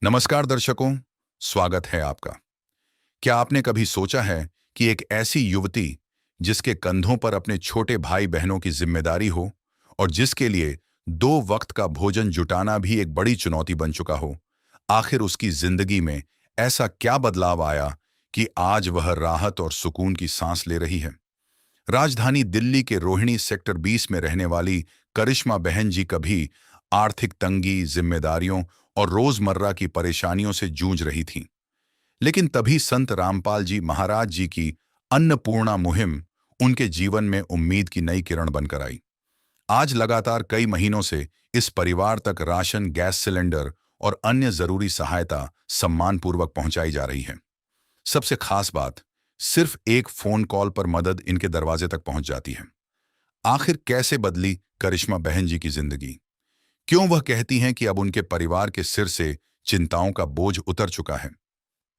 नमस्कार दर्शकों, स्वागत है आपका। क्या आपने कभी सोचा है कि एक ऐसी युवती जिसके कंधों पर अपने छोटे भाई बहनों की जिम्मेदारी हो और जिसके लिए 2 वक्त का भोजन जुटाना भी एक बड़ी चुनौती बन चुका हो, आखिर उसकी जिंदगी में ऐसा क्या बदलाव आया कि आज वह राहत और सुकून की सांस ले रही है। राजधानी दिल्ली के रोहिणी सेक्टर 20 में रहने वाली करिश्मा बहन जी कभी आर्थिक तंगी, जिम्मेदारियों और रोजमर्रा की परेशानियों से जूझ रही थीं। लेकिन तभी संत रामपाल जी महाराज जी की अन्नपूर्णा मुहिम उनके जीवन में उम्मीद की नई किरण बनकर आई। आज लगातार कई महीनों से इस परिवार तक राशन, गैस सिलेंडर और अन्य जरूरी सहायता सम्मानपूर्वक पहुंचाई जा रही है। सबसे खास बात, सिर्फ एक फोन कॉल पर मदद इनके दरवाजे तक पहुंच जाती है। आखिर कैसे बदली करिश्मा बहन जी की जिंदगी? क्यों वह कहती हैं कि अब उनके परिवार के सिर से चिंताओं का बोझ उतर चुका है?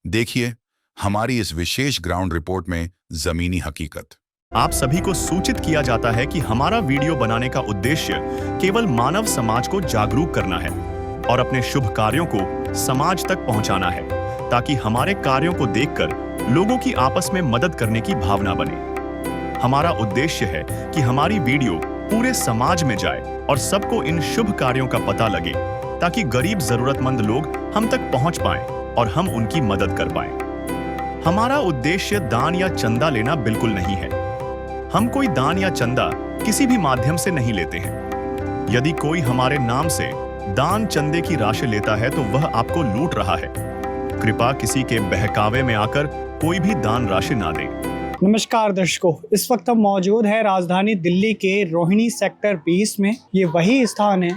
देखिए हमारी इस विशेष ग्राउंड रिपोर्ट में जमीनी हकीकत। आप सभी को सूचित किया जाता है कि हमारा वीडियो बनाने का उद्देश्य केवल मानव समाज को जागरूक करना है और अपने शुभ कार्यों को समाज तक पहुंचाना है, ताकि हमारे कार्यों को देखकर लोगों की आपस में मदद करने की भावना बने। हमारा उद्देश्य है कि हमारी वीडियो पूरे समाज में जाए और सबको इन शुभ कार्यों का पता लगे, ताकि गरीब जरूरतमंद लोग हम तक पहुंच पाएं और हम उनकी मदद कर पाएं। हमारा उद्देश्य दान या चंदा लेना बिल्कुल नहीं है। हम कोई दान या चंदा किसी भी माध्यम से नहीं लेते हैं। यदि कोई हमारे नाम से दान चंदे की राशि लेता है तो वह आपको लूट रहा है। कृपया किसी के बहकावे में आकर कोई भी दान राशि ना दें। नमस्कार दर्शकों, इस वक्त हम मौजूद है राजधानी दिल्ली के रोहिणी सेक्टर 20 में। ये वही स्थान है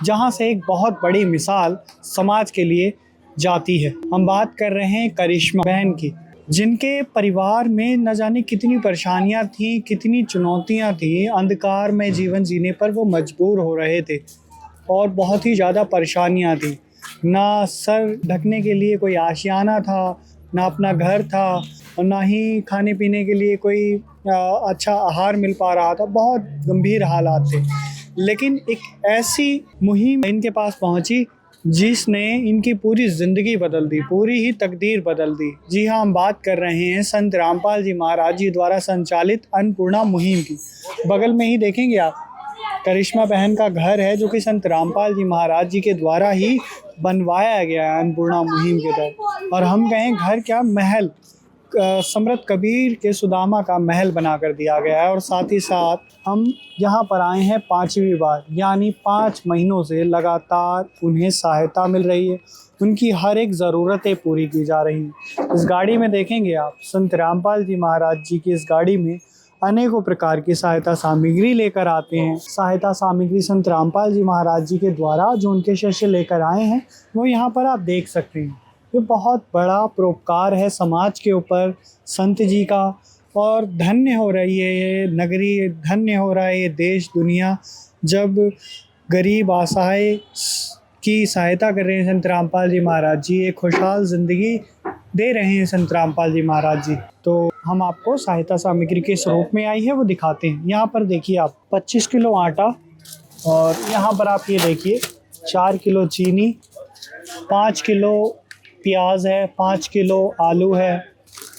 जहां से एक बहुत बड़ी मिसाल समाज के लिए जाती है। हम बात कर रहे हैं करिश्मा बहन की, जिनके परिवार में न जाने कितनी परेशानियां थीं, कितनी चुनौतियां थीं। अंधकार में जीवन जीने पर वो मजबूर हो रहे थे और बहुत ही ज़्यादा परेशानियां थीं। ना सर ढकने के लिए कोई आशियाना था, ना अपना घर था और ना ही खाने पीने के लिए कोई अच्छा आहार मिल पा रहा था। बहुत गंभीर हालात थे। लेकिन एक ऐसी मुहिम इनके पास पहुंची जिसने इनकी पूरी ज़िंदगी बदल दी, पूरी ही तकदीर बदल दी। जी हाँ, हम बात कर रहे हैं संत रामपाल जी महाराज जी द्वारा संचालित अन्नपूर्णा मुहिम की। बगल में ही देखेंगे आप, करिश्मा बहन का घर है, जो कि संत रामपाल जी महाराज जी के द्वारा ही बनवाया गया है अन्नपूर्णा मुहिम के तहत। और हम कहें घर क्या, महल, सम्राट कबीर के सुदामा का महल बना कर दिया गया है। और साथ ही साथ हम यहाँ पर आए हैं 5वीं बार, यानी 5 महीनों से लगातार उन्हें सहायता मिल रही है। उनकी हर एक ज़रूरतें पूरी की जा रही हैं। इस गाड़ी में देखेंगे आप, संत रामपाल जी महाराज जी की इस गाड़ी में अनेकों प्रकार की सहायता सामग्री लेकर आते हैं। सहायता सामग्री संत रामपाल जी महाराज जी के द्वारा जो उनके शिष्य लेकर आए हैं, वो यहाँ पर आप देख सकते हैं। ये बहुत बड़ा परोपकार है समाज के ऊपर संत जी का। और धन्य हो रही है ये नगरी, धन्य हो रहा है ये देश दुनिया, जब गरीब असहाय की सहायता कर रहे हैं संत रामपाल जी महाराज जी। एक खुशहाल ज़िंदगी दे रहे हैं संत रामपाल जी महाराज जी। तो हम आपको सहायता सामग्री के स्वरूप में आई है वो दिखाते हैं। यहाँ पर देखिए आप, 25 किलो आटा, और यहाँ पर आप ये देखिए 4 किलो चीनी, 5 किलो प्याज है, 5 किलो आलू है,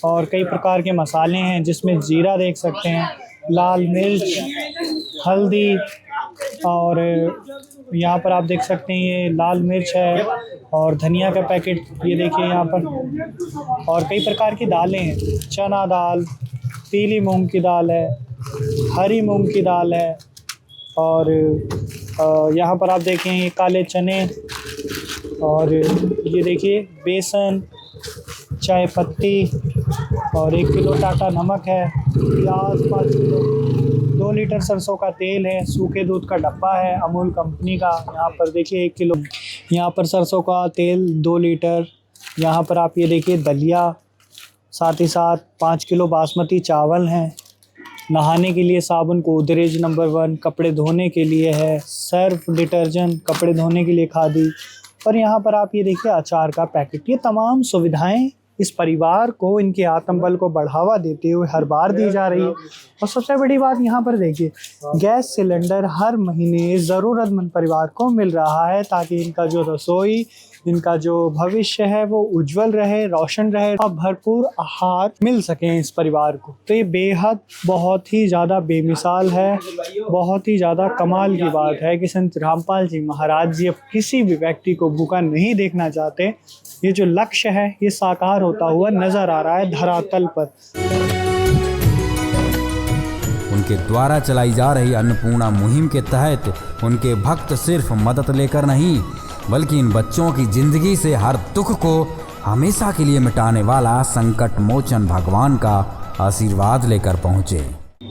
और कई प्रकार के मसाले हैं जिसमें जीरा देख सकते हैं, लाल मिर्च, हल्दी, और यहाँ पर आप देख सकते हैं ये लाल मिर्च है, और धनिया का पैकेट ये देखिए यहाँ पर, और कई प्रकार की दालें हैं। चना दाल, पीली मूंग की दाल है, हरी मूंग की दाल है, और यहाँ पर आप देखें ये काले चने, और ये देखिए बेसन, चाय पत्ती, और 1 किलो टाटा नमक है, प्याज 5 किलो, 2 लीटर सरसों का तेल है, सूखे दूध का डब्बा है अमूल कंपनी का। यहाँ पर देखिए 1 किलो, यहाँ पर सरसों का तेल 2 लीटर, यहाँ पर आप ये देखिए दलिया, साथ ही साथ 5 किलो बासमती चावल हैं, नहाने के लिए साबुन गोदरेज नंबर 1, कपड़े धोने के लिए है सर्फ डिटर्जेंट, कपड़े धोने के लिए खादी, और यहाँ पर आप ये देखिए अचार का पैकेट। ये तमाम सुविधाएं इस परिवार को, इनके आत्मबल को बढ़ावा देते हुए हर बार दी जा रही है। और सबसे बड़ी बात यहाँ पर देखिए, गैस सिलेंडर हर महीने ज़रूरतमंद परिवार को मिल रहा है, ताकि इनका जो रसोई इनका जो भविष्य है वो उज्जवल रहे, रोशन रहे और भरपूर आहार मिल सके इस परिवार को। तो ये बेहद बहुत ही ज़्यादा बेमिसाल है, बहुत ही ज़्यादा कमाल की बात है कि संत रामपाल जी महाराज जी अब किसी भी व्यक्ति को भूखा नहीं देखना चाहते। ये जो लक्ष्य है ये साकार होता हुआ नजर आ रहा है धरातल पर। उनके द्वारा चलाई जा रही अन्नपूर्णा मुहिम के तहत उनके भक्त सिर्फ मदद लेकर नहीं बल्कि इन बच्चों की जिंदगी से हर दुख को हमेशा के लिए मिटाने वाला संकट मोचन भगवान का आशीर्वाद लेकर पहुँचे।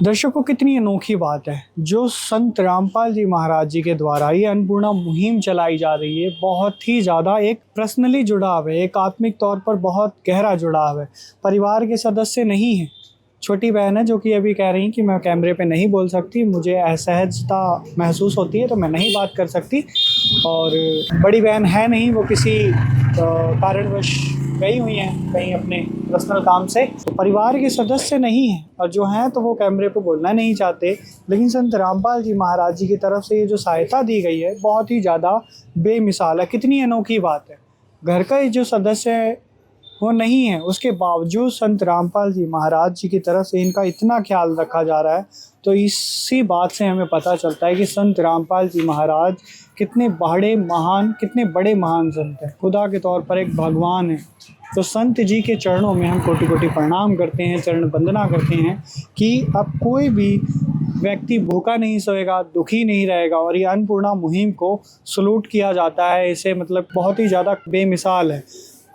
दर्शकों, कितनी अनोखी बात है जो संत रामपाल जी महाराज जी के द्वारा ये अन्नपूर्णा मुहिम चलाई जा रही है। बहुत ही ज़्यादा एक पर्सनली जुड़ाव है, एक आत्मिक तौर पर बहुत गहरा जुड़ाव है। परिवार के सदस्य नहीं हैं, छोटी बहन है जो कि अभी कह रही कि मैं कैमरे पे नहीं बोल सकती, मुझे असहजता महसूस होती है तो मैं नहीं बात कर सकती। और बड़ी बहन है नहीं, वो किसी कारणवश गई हुई हैं कहीं अपने पर्सनल काम से। तो परिवार के सदस्य नहीं हैं और जो हैं तो वो कैमरे पे बोलना नहीं चाहते। लेकिन संत रामपाल जी महाराज जी की तरफ से ये जो सहायता दी गई है बहुत ही ज़्यादा बेमिसाल है। कितनी अनोखी बात है। घर का ये जो सदस्य है वो नहीं है, उसके बावजूद संत रामपाल जी महाराज जी की तरफ से इनका इतना ख्याल रखा जा रहा है। तो इसी बात से हमें पता चलता है कि संत रामपाल जी महाराज कितने बड़े महान संत हैं, खुदा के तौर पर एक भगवान है। तो संत जी के चरणों में हम कोटि कोटि प्रणाम करते हैं, चरण वंदना करते हैं कि अब कोई भी व्यक्ति भूखा नहीं सोएगा, दुखी नहीं रहेगा। और ये अन्नपूर्णा मुहिम को सलूट किया जाता है, इसे मतलब बहुत ही ज़्यादा बेमिसाल है।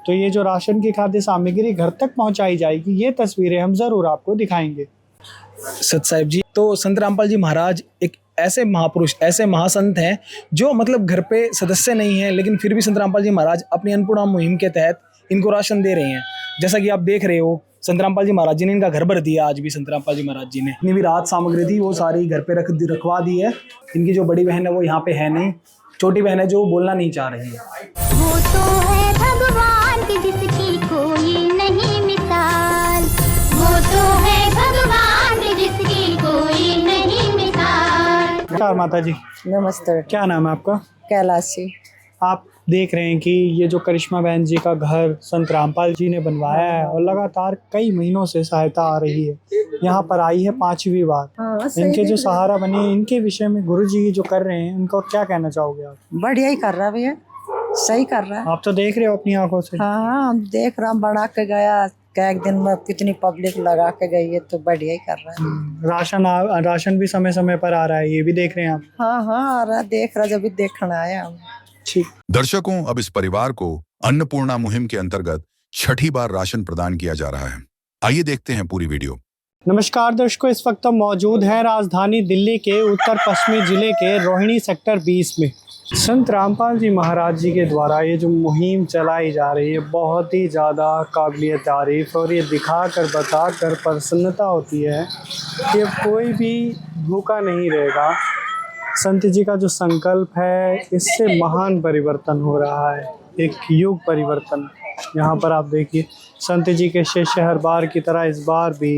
तो ये जो राशन की खाद्य सामग्री घर तक पहुंचाई जाएगी, ये तस्वीरें हम ज़रूर आपको दिखाएंगे। सत साहिब जी, तो संत रामपाल जी महाराज एक ऐसे महापुरुष, ऐसे महासंत हैं जो मतलब घर पे सदस्य नहीं हैं, लेकिन फिर भी संत रामपाल जी महाराज अपनी अन्नपूर्णा मुहिम के तहत इनको राशन दे रहे हैं। जैसा कि आप देख रहे हो, संत रामपाल जी महाराज जी ने इनका घर भर दिया। आज भी संत रामपाल जी महाराज जी ने इतनी भी राहत सामग्री थी वो सारी घर पे रखवा दी है। इनकी जो बड़ी बहन है वो यहाँ पे है नहीं, छोटी बहन है जो बोलना नहीं चाह रही है। वो तो है भगवान की जिसकी कोई नहीं मिसाल, वो तो है भगवान की जिसकी कोई नहीं मिसाल। नमस्कार माता जी। नमस्ते। क्या नाम है आपका? कैलाशी। आप देख रहे हैं कि ये जो करिश्मा बहन जी का घर संत रामपाल जी ने बनवाया है और लगातार कई महीनों से सहायता आ रही है, यहाँ पर आई है 5वीं बार। इनके जो सहारा बने, इनके विषय में गुरु जी जो कर रहे हैं उनको क्या कहना चाहोगे आप? बढ़िया ही कर रहा है भैया, सही कर रहा है। आप तो देख रहे हो अपनी आंखों से। हाँ, हम देख रहा, बना के गया, एक दिन में कितनी पब्लिक लगा के गई है, तो बढ़िया ही कर रहा है। राशन भी समय समय पर आ रहा है, ये भी देख रहे हैं आप? हाँ, आ रहा, देख रहा, जब भी देखना आया हम। ठीक। दर्शकों, अब इस परिवार को अन्नपूर्णा मुहिम के अंतर्गत 6ठी बार राशन प्रदान किया जा रहा है। आइए देखते हैं पूरी वीडियो। नमस्कार दर्शकों, इस वक्त हम मौजूद हैं राजधानी दिल्ली के उत्तर पश्चिमी जिले के रोहिणी सेक्टर 20 में। संत रामपाल जी महाराज जी के द्वारा ये जो मुहिम चलाई जा रही है बहुत ही ज़्यादा काबिलियत तारीफ, और ये दिखा कर बता कर प्रसन्नता होती है कि अब कोई भी भूखा नहीं रहेगा। संत जी का जो संकल्प है इससे महान परिवर्तन हो रहा है, एक युग परिवर्तन। यहाँ पर आप देखिए संत जी के शिष्य हर बार की तरह इस बार भी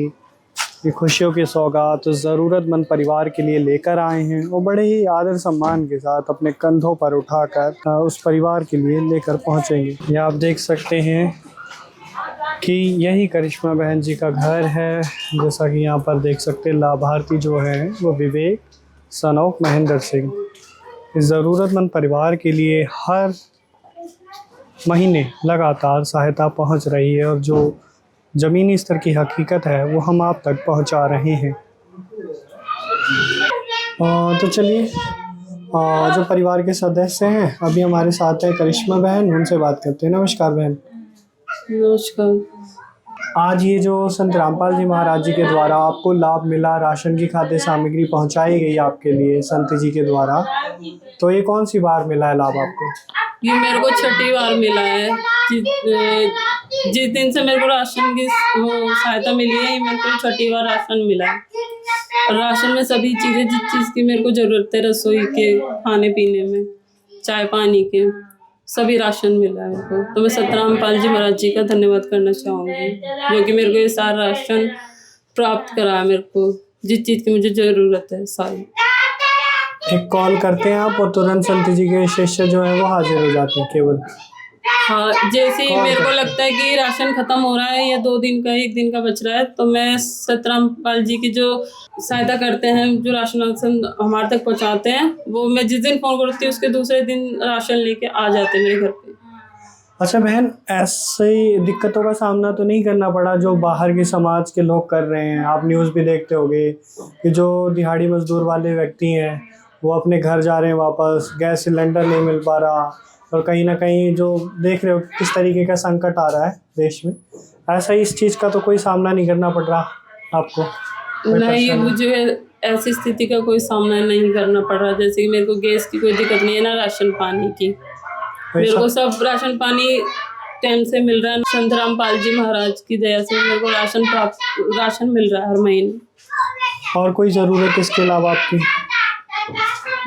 ये खुशियों की सौगात तो ज़रूरतमंद परिवार के लिए लेकर आए हैं। वो बड़े ही आदर सम्मान के साथ अपने कंधों पर उठाकर उस परिवार के लिए लेकर पहुँचेंगे। ये आप देख सकते हैं कि यही करिश्मा बहन जी का घर है। जैसा कि यहाँ पर देख सकते हैं, लाभार्थी जो है वो विवेक सन ऑफ महेंद्र सिंह। इस ज़रूरतमंद परिवार के लिए हर महीने लगातार सहायता पहुंच रही है, और जो ज़मीनी स्तर की हकीकत है वो हम आप तक पहुंचा रहे हैं। तो चलिए, जो परिवार के सदस्य हैं अभी हमारे साथ है करिश्मा बहन, उनसे बात करते हैं। नमस्कार बहन। नमस्कार। आज ये जो संत रामपाल जी महाराज जी के द्वारा आपको लाभ मिला, राशन की खाद्य सामग्री पहुंचाई गई आपके लिए संत जी के द्वारा, तो ये कौन सी बार मिला है लाभ आपको? ये मेरे को 6ठी बार मिला है। जिस दिन से मेरे को राशन की वो सहायता मिली है, मेरे को 6ठी बार राशन मिला है। और राशन में सभी चीज़ें, जिस चीज़ की मेरे को ज़रूरत है, रसोई के, खाने पीने में, चाय पानी के, सभी राशन मिला है मेरे को। तो मैं संत रामपाल जी महाराज जी का धन्यवाद करना चाहूँगी, जो कि मेरे को ये सारा राशन प्राप्त कराया, मेरे को जिस चीज़ की मुझे ज़रूरत है सारी। एक कॉल करते हैं आप और तुरंत संत जी के शिष्य जो है वो हाजिर हो जाते हैं केवल। हाँ, जैसे ही मेरे को लगता है कि राशन खत्म हो रहा है या 2 दिन का 1 दिन का बच रहा है, तो मैं सतरामपाल जी की जो सहायता करते हैं, जो राशन हमारे तक पहुंचाते हैं, वो मैं जिस दिन फोन करती हूँ उसके दूसरे दिन राशन लेके आ जाते हैं मेरे घर पे। अच्छा बहन, ऐसी दिक्कतों का सामना तो नहीं करना पड़ा जो बाहर के समाज के लोग कर रहे हैं? आप न्यूज़ भी देखते होंगे कि जो दिहाड़ी मजदूर वाले व्यक्ति हैं वो अपने घर जा रहे हैं वापस, गैस सिलेंडर नहीं मिल पा रहा, और कहीं ना कहीं जो देख रहे हो किस तरीके का संकट आ रहा है देश में, ऐसा इस चीज़ का तो कोई सामना नहीं करना पड़ रहा आपको? नहीं, मुझे ऐसी स्थिति का कोई सामना नहीं करना पड़ रहा। जैसे कि मेरे को गैस की कोई दिक्कत नहीं है, ना राशन पानी की। मेरे को सब राशन पानी टाइम से मिल रहा है। संत रामपाल जी महाराज की दया से मेरे को राशन मिल रहा है हर महीने। और कोई ज़रूरत इसके अलावा आपकी?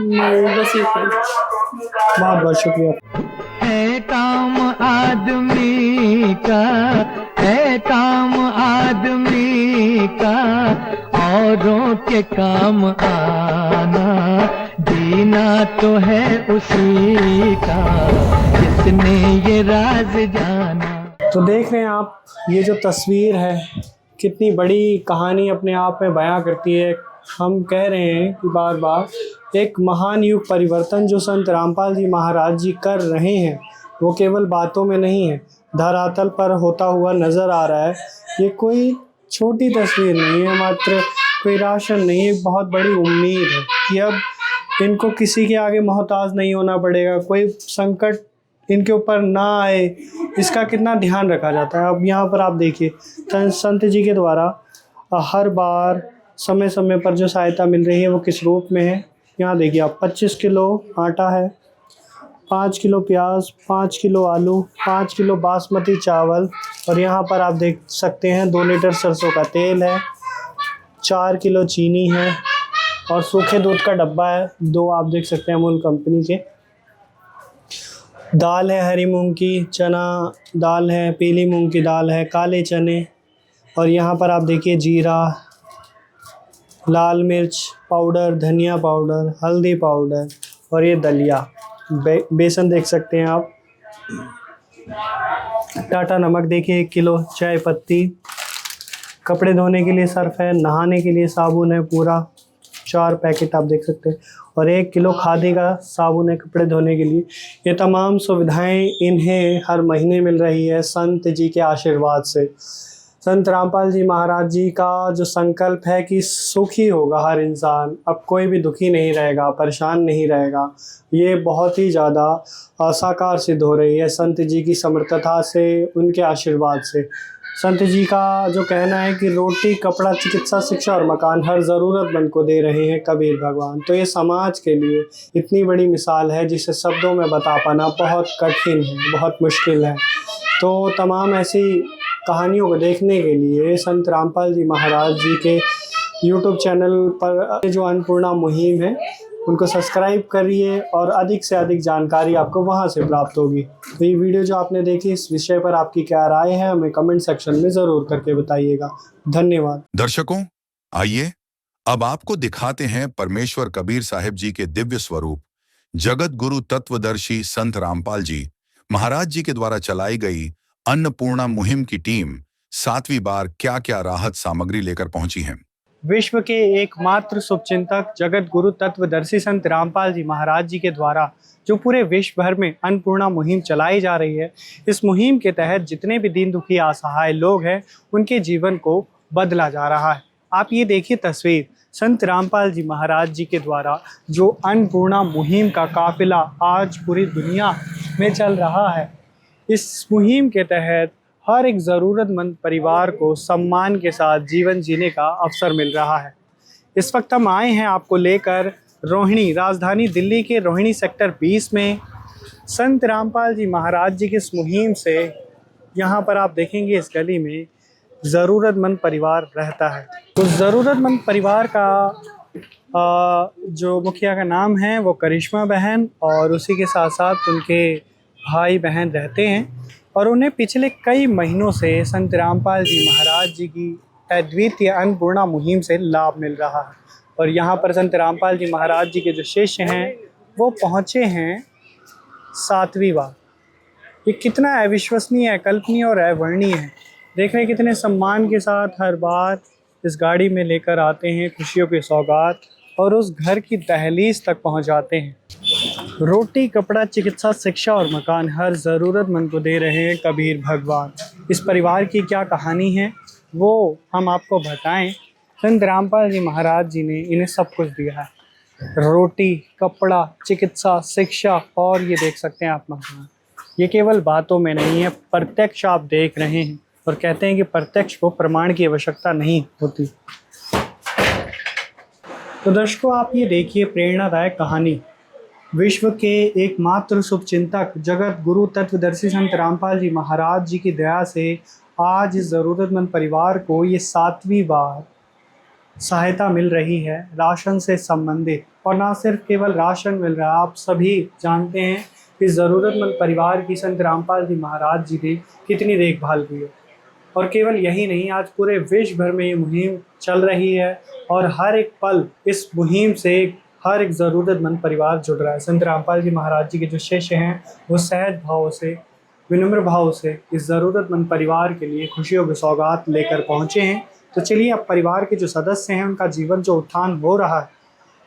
नहीं, बस ये बहुत बहुत शुक्रिया। है काम आदमी का, है काम आदमी का, औरों के काम आना, जीना तो है उसी का, जिसने ये राज जाना। तो देख रहे हैं आप, ये जो तस्वीर है कितनी बड़ी कहानी अपने आप में बयां करती है। हम कह रहे हैं कि बार बार एक महान युग परिवर्तन जो संत रामपाल जी महाराज जी कर रहे हैं वो केवल बातों में नहीं है, धरातल पर होता हुआ नज़र आ रहा है। ये कोई छोटी तस्वीर नहीं है, मात्र कोई राशन नहीं है, एक बहुत बड़ी उम्मीद है कि अब इनको किसी के आगे मोहताज नहीं होना पड़ेगा, कोई संकट इनके ऊपर ना आए, इसका कितना ध्यान रखा जाता है। अब यहाँ पर आप देखिए, संत जी के द्वारा हर बार समय समय पर जो सहायता मिल रही है वो किस रूप में है। यहाँ देखिए आप, 25 किलो आटा है, 5 किलो प्याज, 5 किलो आलू, 5 किलो बासमती चावल, और यहाँ पर आप देख सकते हैं 2 लीटर सरसों का तेल है, 4 किलो चीनी है, और सूखे दूध का डब्बा है 2, आप देख सकते हैं अमूल कंपनी के। दाल है हरी मूंग की, चना दाल है, पीली मूंग की दाल है, काले चने, और यहाँ पर आप देखिए जीरा, लाल मिर्च पाउडर, धनिया पाउडर, हल्दी पाउडर, और ये दलिया, बेसन देख सकते हैं आप, टाटा नमक देखिए 1 किलो, चाय पत्ती, कपड़े धोने के लिए सर्फ है, नहाने के लिए साबुन है पूरा 4 पैकेट आप देख सकते हैं, और 1 किलो खादी का साबुन है कपड़े धोने के लिए। ये तमाम सुविधाएं इन्हें हर महीने मिल रही है संत जी के आशीर्वाद से। संत रामपाल जी महाराज जी का जो संकल्प है कि सुखी होगा हर इंसान, अब कोई भी दुखी नहीं रहेगा, परेशान नहीं रहेगा, ये बहुत ही ज़्यादा साकार सिद्ध हो रही है संत जी की समर्थता से, उनके आशीर्वाद से। संत जी का जो कहना है कि रोटी, कपड़ा, चिकित्सा, शिक्षा और मकान हर ज़रूरतमंद को दे रहे हैं कबीर भगवान, तो ये समाज के लिए इतनी बड़ी मिसाल है जिसे शब्दों में बता पाना बहुत कठिन है, बहुत मुश्किल है। तो तमाम ऐसी कहानियों को देखने के लिए संत रामपाल जी महाराज जी के YouTube चैनल पर जो अन्नपूर्णा मुहिम है उनको सब्सक्राइब करिए, और अधिक से अधिक जानकारी आपको वहां से प्राप्त होगी। तो ये वीडियो जो आपने देखी, इस विषय पर आपकी क्या राय है हमें कमेंट सेक्शन में ज़रूर करके बताइएगा। धन्यवाद। दर्शकों, आइए अब आपको दिखाते हैं परमेश्वर कबीर साहिब जी के दिव्य स्वरूप, जगत गुरु तत्वदर्शी संत रामपाल जी महाराज जी के द्वारा चलाई गई अन्नपूर्णा मुहिम की टीम 7वीं बार क्या क्या राहत सामग्री लेकर पहुंची है। विश्व के एकमात्र शुभचिंतक जगत गुरु तत्वदर्शी संत रामपाल जी महाराज जी के द्वारा जो पूरे विश्व भर में अन्नपूर्णा मुहिम चलाई जा रही है, इस मुहिम के तहत जितने भी दीन दुखी असहाय लोग हैं उनके जीवन को बदला जा रहा है। आप ये देखिए तस्वीर, संत रामपाल जी महाराज जी के द्वारा जो अन्नपूर्णा मुहिम का काफिला आज पूरी दुनिया में चल रहा है, इस मुहिम के तहत हर एक ज़रूरतमंद परिवार को सम्मान के साथ जीवन जीने का अवसर मिल रहा है। इस वक्त हम आए हैं आपको लेकर रोहिणी, राजधानी दिल्ली के रोहिणी सेक्टर 20 में संत रामपाल जी महाराज जी की इस मुहिम से। यहाँ पर आप देखेंगे इस गली में ज़रूरतमंद परिवार रहता है। तो ज़रूरतमंद परिवार का जो मुखिया का नाम है वो करिश्मा बहन, और उसी के साथ साथ उनके भाई बहन रहते हैं, और उन्हें पिछले कई महीनों से संत रामपाल जी महाराज जी की अद्वितीय अन्नपूर्णा मुहिम से लाभ मिल रहा है। और यहाँ पर संत रामपाल जी महाराज जी के जो शिष्य हैं वो पहुँचे हैं 7वीं बार। ये कितना अविश्वसनीय, अकल्पनीय और अवर्णनीय है। देख रहे हैं कितने सम्मान के साथ हर बार इस गाड़ी में लेकर आते हैं खुशियों की सौगात और उस घर की दहलीज तक पहुंचाते हैं। रोटी, कपड़ा, चिकित्सा, शिक्षा और मकान हर ज़रूरतमंद को दे रहे हैं कबीर भगवान। इस परिवार की क्या कहानी है वो हम आपको बताएं। संत रामपाल जी महाराज जी ने इन्हें सब कुछ दिया है, रोटी, कपड़ा, चिकित्सा, शिक्षा और ये देख सकते हैं आप मकान। ये केवल बातों में नहीं है, प्रत्यक्ष आप देख रहे हैं और कहते हैं कि प्रत्यक्ष को प्रमाण की आवश्यकता नहीं होती। तो दर्शकों आप ये देखिए प्रेरणादायक कहानी। विश्व के एकमात्र शुभचिंतक, जगत गुरु, तत्वदर्शी संत रामपाल जी महाराज जी की दया से आज इस ज़रूरतमंद परिवार को ये 7वीं बार सहायता मिल रही है राशन से संबंधित। और ना सिर्फ केवल राशन मिल रहा है, आप सभी जानते हैं कि ज़रूरतमंद परिवार की संत रामपाल जी महाराज जी ने कितनी देखभाल की है। और केवल यही नहीं, आज पूरे विश्व भर में ये मुहिम चल रही है और हर एक पल इस मुहिम से हर एक ज़रूरतमंद परिवार जुड़ रहा है। संत रामपाल जी महाराज जी के जो शिष्य हैं वो सहज भाव से, विनम्र भाव से इस ज़रूरतमंद परिवार के लिए खुशियों की सौगात लेकर पहुँचे हैं। तो चलिए अब परिवार के जो सदस्य हैं उनका जीवन जो उत्थान हो रहा है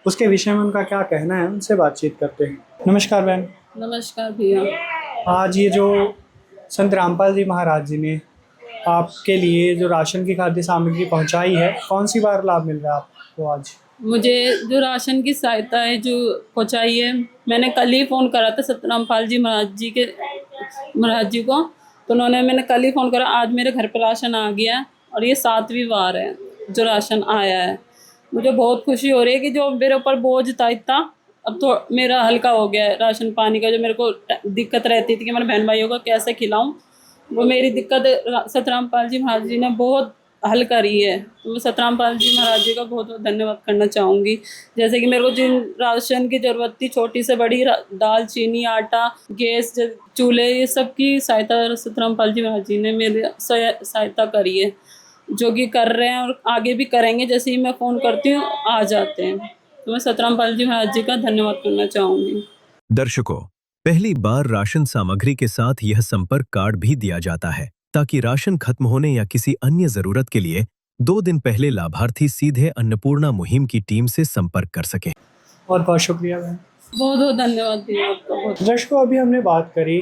उसके विषय में उनका क्या कहना है, उनसे बातचीत करते हैं। नमस्कार बहन। नमस्कार भैया। आज ये जो संत रामपाल जी महाराज जी ने आपके लिए जो राशन की खाद्य सामग्री पहुंचाई है, कौन सी बार लाभ मिल रहा है आपको आज? मुझे जो राशन की सहायता है जो पहुँचाई है, मैंने कल ही फ़ोन करा था संत रामपाल जी महाराज जी को, तो मैंने कल ही फ़ोन करा। आज मेरे घर पर राशन आ गया और ये 7वीं बार है जो राशन आया है। मुझे बहुत खुशी हो रही है कि जो मेरे ऊपर बोझ था इतना, अब तो मेरा हल्का हो गया है। राशन पानी का जो मेरे को दिक्कत रहती थी कि मैंने बहन भाइयों को कैसे खिलाऊं, वो मेरी दिक्कत संत रामपाल जी महाराज जी ने बहुत हल करी है। तो मैं संत रामपाल जी महाराज जी का बहुत बहुत धन्यवाद करना चाहूँगी। जैसे कि मेरे को जिन राशन की ज़रूरत थी, छोटी से बड़ी, दाल, चीनी, आटा, गैस, चूल्हे, ये सब की सहायता संत रामपाल जी महाराज जी ने मेरी सहायता करी है, जो कि कर रहे हैं और आगे भी करेंगे। जैसे ही मैं फ़ोन करती हूँ आ जाते हैं। तो मैं संत रामपाल जी महाराज जी का धन्यवाद करना चाहूँगी। दर्शकों, पहली बार राशन सामग्री के साथ यह संपर्क कार्ड भी दिया जाता है ताकि राशन खत्म होने या किसी अन्य जरूरत के लिए 2 दिन पहले लाभार्थी सीधे अन्नपूर्णा मुहिम की टीम से संपर्क कर सके। और बहुत शुक्रिया बहन। बहुत बहुत धन्यवाद भैया आपका। बहुत दर्शकों अभी हमने बात करी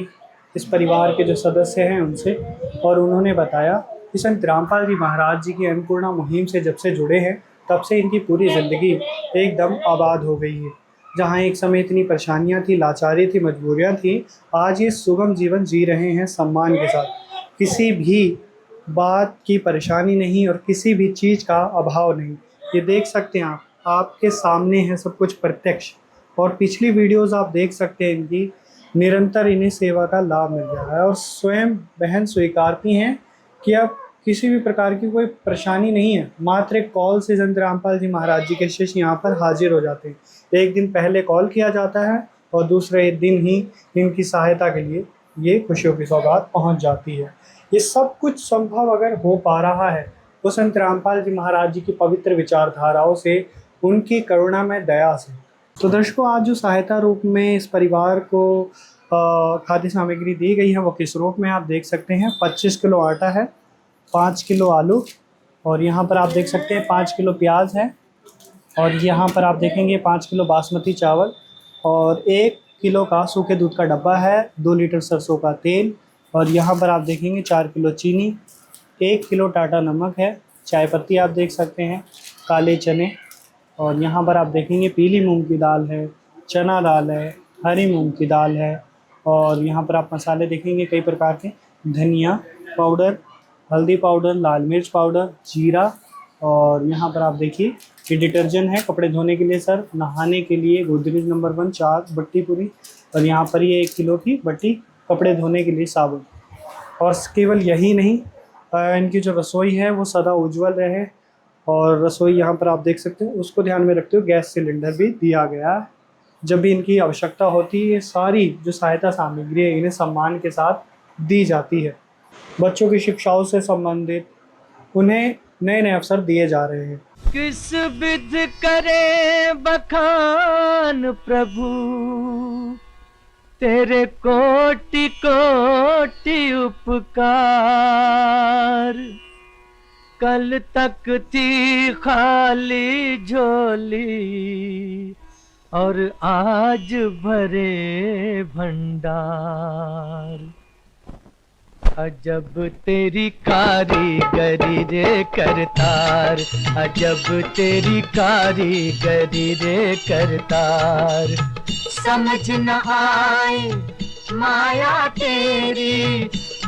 इस परिवार के जो सदस्य हैं उनसे, और उन्होंने बताया कि संत रामपाल जी महाराज जी की अन्नपूर्णा मुहिम से जब से जुड़े हैं तब से इनकी पूरी ज़िंदगी एकदम आबाद हो गई है। जहाँ एक समय इतनी परेशानियाँ थी, लाचारी थी, मजबूरियाँ थी, आज ये सुगम जीवन जी रहे हैं सम्मान के साथ। किसी भी बात की परेशानी नहीं और किसी भी चीज़ का अभाव नहीं। ये देख सकते हैं आप, आपके सामने है सब कुछ प्रत्यक्ष। और पिछली वीडियोस आप देख सकते हैं, इनकी निरंतर इन्हें सेवा का लाभ मिल रहा है और स्वयं बहन स्वीकारती हैं कि अब किसी भी प्रकार की कोई परेशानी नहीं है। मात्र एक कॉल से संत रामपाल जी महाराज जी के शिष्य यहाँ पर हाजिर हो जाते हैं। एक दिन पहले कॉल किया जाता है और दूसरे दिन ही इनकी सहायता के लिए ये खुशियों की सौगात पहुँच जाती है। ये सब कुछ संभव अगर हो पा रहा है तो संत रामपाल जी महाराज जी की पवित्र विचारधाराओं से, उनकी करुणा में, दया से। तो दर्शकों आज जो सहायता रूप में इस परिवार को खाद्य सामग्री दी गई है वो किस रूप में आप देख सकते हैं। 25 किलो आटा है, 5 किलो आलू, और यहाँ पर आप देख सकते हैं 5 किलो प्याज है, और यहाँ पर आप देखेंगे 5 किलो बासमती चावल, और 1 किलो का सूखे दूध का डब्बा है, 2 लीटर सरसों का तेल, और यहाँ पर आप देखेंगे 4 किलो चीनी, 1 किलो टाटा नमक है, चाय पत्ती आप देख सकते हैं, काले चने, और यहाँ पर आप देखेंगे पीली मूंग की दाल है, चना दाल है, हरी मूंग की दाल है, और यहाँ पर आप मसाले देखेंगे कई प्रकार के, धनिया पाउडर, हल्दी पाउडर, लाल मिर्च पाउडर, जीरा, और यहाँ पर आप देखिए कि डिटर्जेंट है कपड़े धोने के लिए, सर नहाने के लिए गोदरेज नंबर 1 4 बट्टी पूरी, और यहाँ पर ये 1 किलो की बट्टी कपड़े धोने के लिए साबुन। और केवल यही नहीं, इनकी जो रसोई है वो सदा उज्जवल रहे, और रसोई यहाँ पर आप देख सकते हैं, उसको ध्यान में रखते हुए गैस सिलेंडर भी दिया गया है। जब भी इनकी आवश्यकता होती है, ये सारी जो सहायता सामग्री है इन्हें सम्मान के साथ दी जाती है। बच्चों की शिक्षाओं से संबंधित उन्हें नए नए अवसर दिए जा रहे हैं। किस विध करे बखान प्रभु, तेरे कोटि कोटि उपकार। कल तक थी खाली झोली और आज भरे भंडार। अजब तेरी कारीगरी रे करतार, अजब तेरी कारीगरी रे करतार। समझ न आए माया तेरी,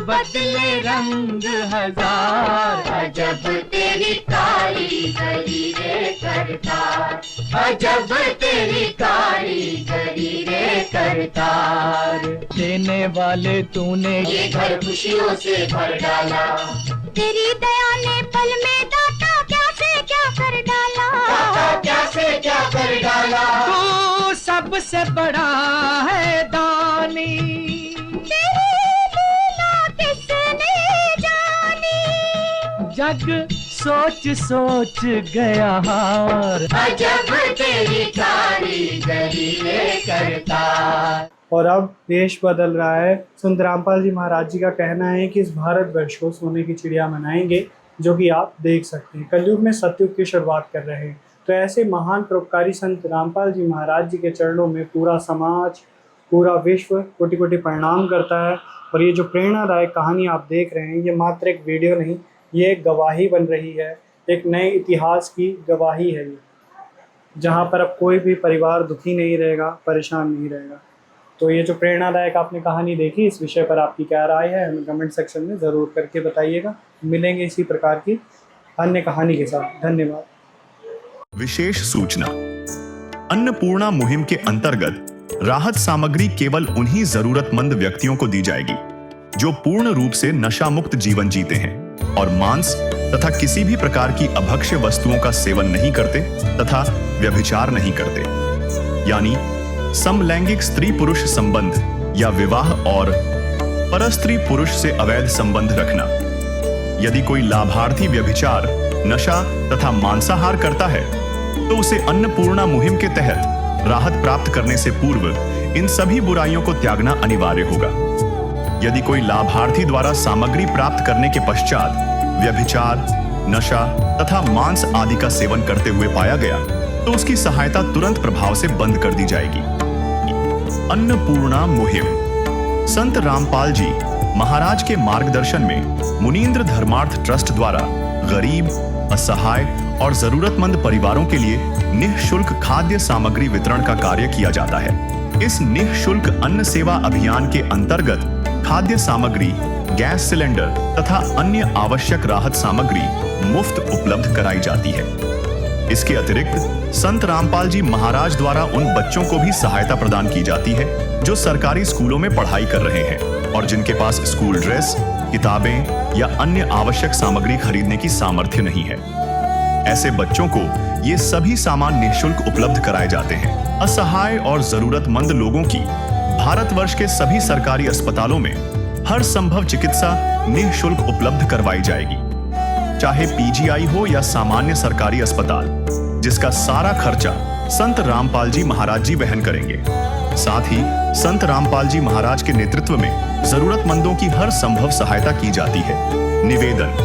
बदले रंग हजार। अजब तेरी कारीगरी रे करतार, अजब तेरी कारीगरी रे करतार। देने वाले तूने ये घर खुशियों से भर डाला। तेरी दया ने पल में दाता क्या से क्या कर डाला। दाता क्या से क्या कर डाला। तू सबसे बड़ा है दानी, जग सोच सोच गया हार। अजब तेरी कारीगरी रे करतार। और अब देश बदल रहा है। संत रामपाल जी महाराज जी का कहना है कि इस भारतवर्ष को सोने की चिड़िया मनाएंगे, जो कि आप देख सकते हैं। कलयुग में सतयुग की शुरुआत कर रहे हैं। तो ऐसे महान परोपकारी संत रामपाल जी महाराज जी के चरणों में पूरा समाज, पूरा विश्व कोटि कोटि प्रणाम करता है। और ये जो प्रेरणादायक कहानी आप देख रहे हैं, ये मात्र एक वीडियो नहीं, ये एक गवाही बन रही है, एक नए इतिहास की गवाही है ये, जहाँ पर अब कोई भी परिवार दुखी नहीं रहेगा, परेशान नहीं रहेगा। तो ये जो प्रेरणादायक आपने कहानी देखी, इस विषय पर आपकी क्या राय है, हमें कमेंट सेक्शन में ज़रूर करके बताइएगा। मिलेंगे इसी प्रकार की अन्य कहानी के साथ। धन्यवाद। विशेष सूचना। अन्नपूर्णा मुहिम के अंतर्गत राहत सामग्री केवल उन्हीं जरूरतमंद व्यक्तियों को दी जाएगी जो पूर्ण रूप से नशा मुक्त जीवन जीते हैं और मांस तथा किसी भी प्रकार की अभक्ष्य वस्तुओं का सेवन नहीं करते तथा व्यभिचार नहीं करते, यानी समलैंगिक स्त्री पुरुष संबंध या विवाह और परस्त्री पुरुष से अवैध संबंध रखना। यदि कोई लाभार्थी व्यभिचार, नशा तथा मांसाहार करता है तो उसे अन्नपूर्णा मुहिम के तहत राहत प्राप्त करने से पूर्व इन सभी बुराइयों को त्यागना अनिवार्य होगा। यदि कोई लाभार्थी द्वारा सामग्री प्राप्त करने के पश्चात व्यभिचार, नशा तथा मांस आदि का सेवन करते हुए पाया गया तो उसकी सहायता तुरंत प्रभाव से बंद कर दी जाएगी। अन्नपूर्णा मुहिम। संत रामपाल जी महाराज के मार्गदर्शन में मुनींद्र धर्मार्थ ट्रस्ट द्वारा गरीब, असहाय और जरूरतमंद परिवारों के लिए निःशुल्क खाद्य सामग्री वितरण का कार्य किया जाता है। इस निःशुल्क अन्न सेवा अभियान के अंतर्गत खाद्य सामग्री, गैस सिलेंडर तथा अन्य आवश्यक राहत सामग्री मुफ्त उपलब्ध कराई जाती है। इसके अतिरिक्त संत रामपाल जी महाराज द्वारा उन बच्चों को भी सहायता प्रदान की जाती है जो सरकारी स्कूलों में पढ़ाई कर रहे हैं और जिनके पास स्कूल ड्रेस, किताबें या अन्य आवश्यक सामग्री खरीदने की सामर्थ्य नहीं है। ऐसे बच्चों को ये सभी सामान निःशुल्क उपलब्ध कराए जाते हैं। असहाय और जरूरतमंद लोगों की भारतवर्ष के सभी सरकारी अस्पतालों में हर संभव चिकित्सा निःशुल्क उपलब्ध करवाई जाएगी, चाहे पीजीआई हो या सामान्य सरकारी अस्पताल, जिसका सारा खर्चा संत रामपाल जी महाराज जी वहन करेंगे। साथ ही संत रामपाल जी महाराज के नेतृत्व में जरूरतमंदों की हर संभव सहायता की जाती है। निवेदन।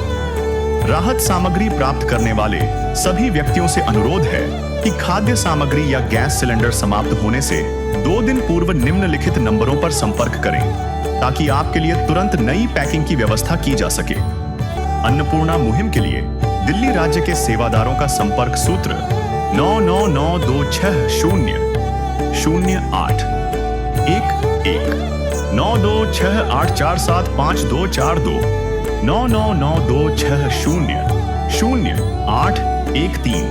राहत सामग्री प्राप्त करने वाले सभी व्यक्तियों से अनुरोध है कि खाद्य सामग्री या गैस सिलेंडर समाप्त होने से 2 दिन पूर्व निम्नलिखित नंबरों पर संपर्क करें ताकि आपके लिए तुरंत नई पैकिंग की व्यवस्था की जा सके। अन्नपूर्णा मुहिम के लिए दिल्ली राज्य के सेवादारों का संपर्क सूत्र 99926008 9268475242 9992600813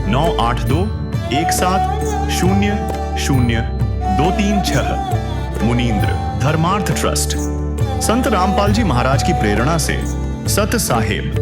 98217000236। मुनींद्र धर्मार्थ ट्रस्ट। संत रामपाल जी महाराज की प्रेरणा से सत साहेब